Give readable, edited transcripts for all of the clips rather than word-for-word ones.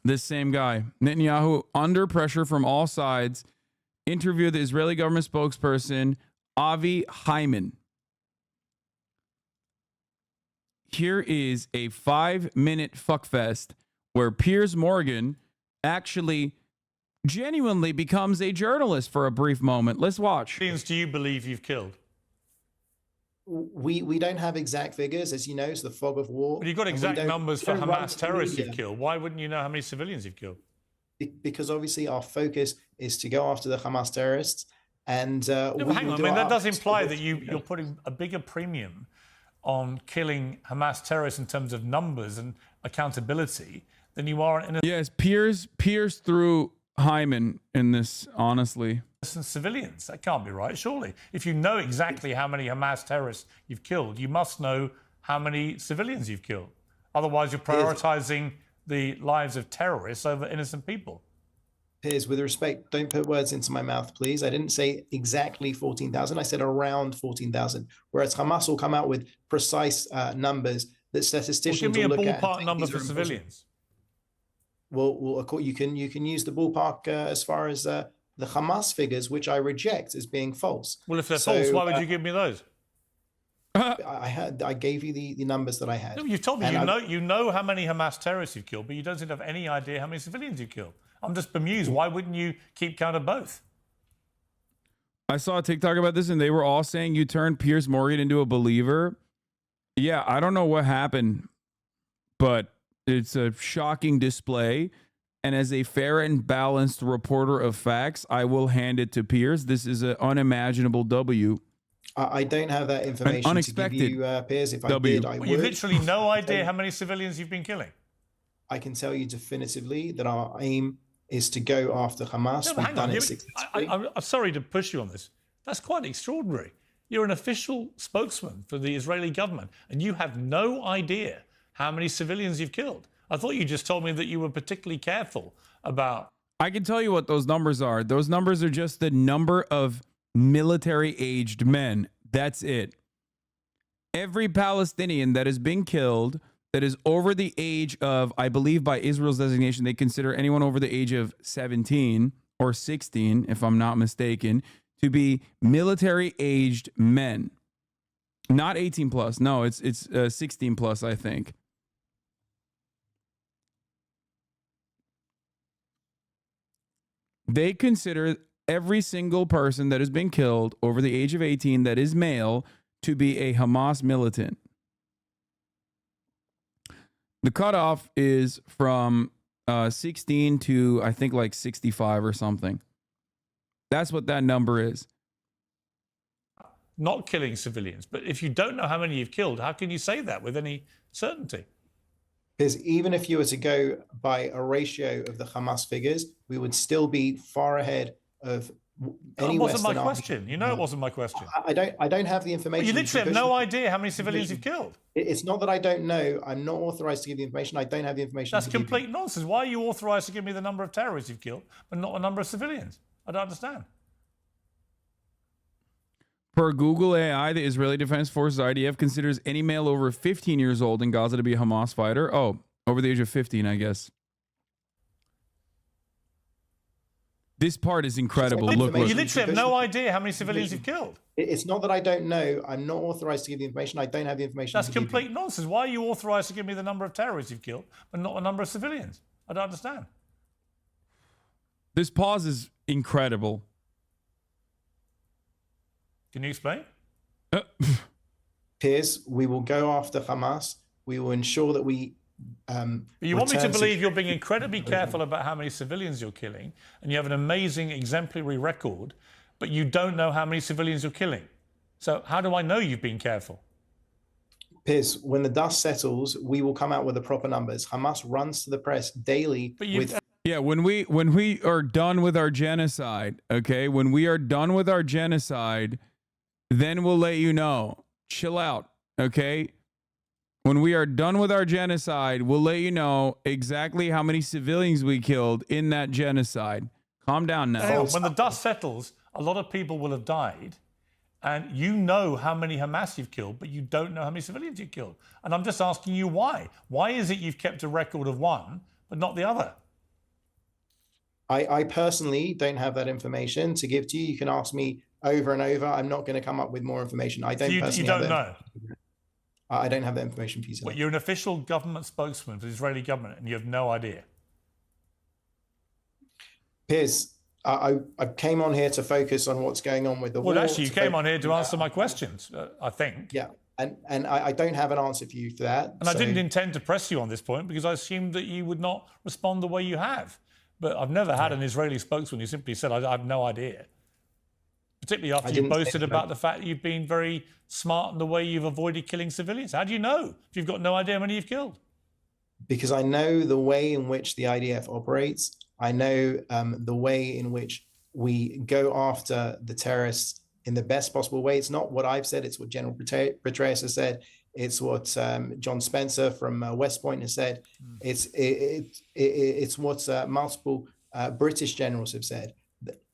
This same guy, Netanyahu, under pressure from all sides, interviewed the Israeli government spokesperson, Avi Hyman. Here is a 5-minute fuckfest where Piers Morgan actually genuinely becomes a journalist for a brief moment. Let's watch. Do you believe you've killed? We don't have exact figures, as you know, it's the fog of war. But you've got exact numbers for Hamas terrorists you've killed. Why wouldn't you know how many civilians you've killed? Because obviously our focus is to go after the Hamas terrorists. And hang on, I mean, that does imply that you're putting a bigger premium on killing Hamas terrorists in terms of numbers and accountability than you are in Yes, Piers threw Hyman in this, honestly. Civilians. That can't be right, surely. If you know exactly how many Hamas terrorists you've killed, you must know how many civilians you've killed. Otherwise, you're prioritizing the lives of terrorists over innocent people. Piers, with respect, don't put words into my mouth, please. I didn't say exactly 14,000. I said around 14,000. Whereas Hamas will come out with precise numbers that statisticians will look at. Give me a ballpark number for civilians. Well, you can use the ballpark as far as the Hamas figures, which I reject as being false. Well, if they're false, why would you give me those? I gave you the numbers that I had. No, you've told me you know how many Hamas terrorists you've killed, but you don't seem to have any idea how many civilians you've killed. I'm just bemused. Why wouldn't you keep count of both? I saw a TikTok about this, and they were all saying you turned Piers Morgan into a believer. Yeah, I don't know what happened, but it's a shocking display. And as a fair and balanced reporter of facts, I will hand it to Piers. This is an unimaginable W. I don't have that information unexpected to give you, Piers. If W. I did, I would. You literally no idea how many civilians you've been killing. I can tell you definitively that our aim is to go after Hamas. No, We've done it successfully. I'm sorry to push you on this. That's quite extraordinary. You're an official spokesman for the Israeli government, and you have no idea how many civilians you've killed. I thought you just told me that you were particularly careful about... I can tell you what those numbers are. Those numbers are just the number of military-aged men. That's it. Every Palestinian that has been killed that is over the age of, I believe by Israel's designation, they consider anyone over the age of 17 or 16, if I'm not mistaken, to be military-aged men. Not 18 plus. No, it's 16 plus, I think. They consider every single person that has been killed over the age of 18 that is male to be a Hamas militant. The cutoff is from 16 to, I think, like 65 or something. That's what that number is. Not killing civilians. But if you don't know how many you've killed, how can you say that with any certainty? Because even if you were to go by a ratio of the Hamas figures, we would still be far ahead of any Western army. That wasn't my question. You know it wasn't my question. I don't have the information. You literally have no idea how many civilians you've killed. It's not that I don't know. I'm not authorized to give the information. I don't have the information. That's complete nonsense. Why are you authorized to give me the number of terrorists you've killed, but not the number of civilians? I don't understand. Per Google AI, the Israeli Defense Forces IDF considers any male over 15 years old in Gaza to be a Hamas fighter. Oh, over the age of 15, I guess. This part is incredible. Look. You literally have no idea how many civilians you've killed. It's not that I don't know. I'm not authorized to give the information. I don't have the information. That's complete nonsense. Why are you authorized to give me the number of terrorists you've killed, but not the number of civilians? I don't understand. This pause is incredible. Can you explain? Piers, we will go after Hamas. We will ensure that we... you want me to believe you're being incredibly careful about how many civilians you're killing, and you have an amazing exemplary record, but you don't know how many civilians you're killing. So how do I know you've been careful? Piers, when the dust settles, we will come out with the proper numbers. Hamas runs to the press daily with... Yeah, when we are done with our genocide, okay? When we are done with our genocide, then we'll let you know. Chill out, okay? When we are done with our genocide, we'll let you know exactly how many civilians we killed in that genocide. Calm down now. When the dust settles, a lot of people will have died, and you know how many Hamas you've killed, but you don't know how many civilians you've killed. And I'm just asking you why. Why is it you've kept a record of one, but not the other? I personally don't have that information to give to you. You can ask me over and over. I'm not going to come up with more information. I don't So you personally don't have know? I don't have that information for you today. But you're an official government spokesman for the Israeli government and you have no idea? Piers, I came on here to focus on what's going on with the war. Well, actually, you came on here to answer my questions, I think. Yeah, and I don't have an answer for you for that. And I didn't intend to press you on this point because I assumed that you would not respond the way you have. But I've never had an Israeli spokesman who simply said, I have no idea. Particularly after you boasted about the fact that you've been very smart in the way you've avoided killing civilians. How do you know if you've got no idea how many you've killed? Because I know the way in which the IDF operates. I know the way in which we go after the terrorists in the best possible way. It's not what I've said. It's what General Petraeus has said. It's what John Spencer from West Point has said. It's what multiple British generals have said.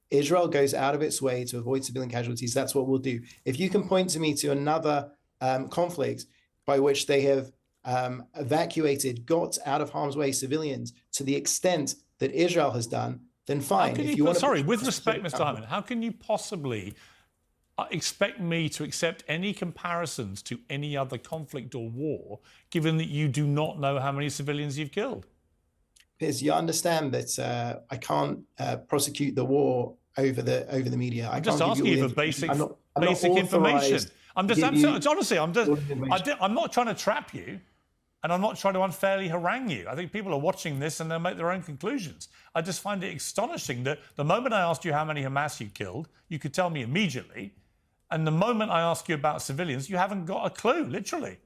Israel goes out of its way to avoid civilian casualties. That's what we'll do. If you can point to me to another conflict by which they have evacuated, got out of harm's way civilians to the extent that Israel has done, then fine. With respect, Mr. Hyman, how can you possibly expect me to accept any comparisons to any other conflict or war, given that you do not know how many civilians you've killed? Piers, you understand that I can't prosecute the war over the media. I'm just asking you for basic information. I'm not trying to trap you, and I'm not trying to unfairly harangue you. I think people are watching this and they'll make their own conclusions. I just find it astonishing that the moment I asked you how many Hamas you killed, you could tell me immediately, and the moment I ask you about civilians, you haven't got a clue, literally.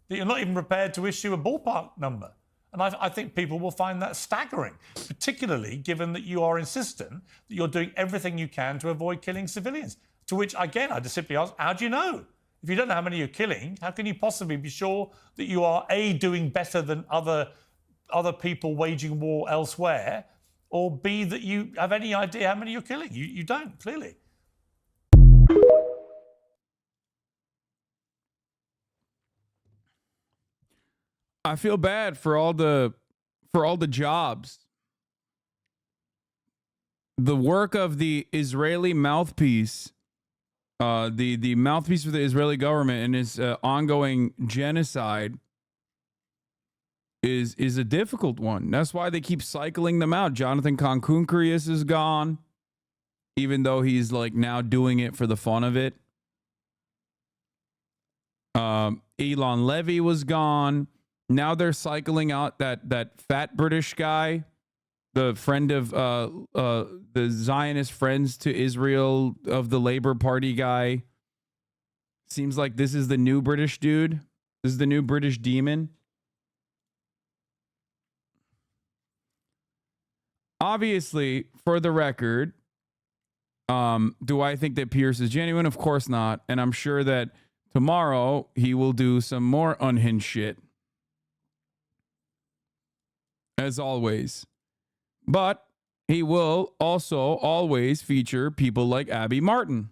That you're not even prepared to issue a ballpark number. And I think people will find that staggering, particularly given that you are insistent that you're doing everything you can to avoid killing civilians. To which, again, I just simply ask, how do you know? If you don't know how many you're killing, how can you possibly be sure that you are, A, doing better than other people waging war elsewhere, or B, that you have any idea how many you're killing? You don't, clearly. I feel bad for all the jobs. The work of the Israeli mouthpiece, the mouthpiece for the Israeli government and its ongoing genocide is a difficult one. That's why they keep cycling them out. Jonathan Konkunkrius is gone, even though he's like now doing it for the fun of it. Elon Levy was gone. Now they're cycling out that fat British guy, the friend of the Zionist Friends to Israel of the Labour Party guy. Seems like this is the new British dude. This is the new British demon. Obviously, for the record, do I think that Piers is genuine? Of course not. And I'm sure that tomorrow he will do some more unhinged shit. As always. But he will also always feature people like Abby Martin.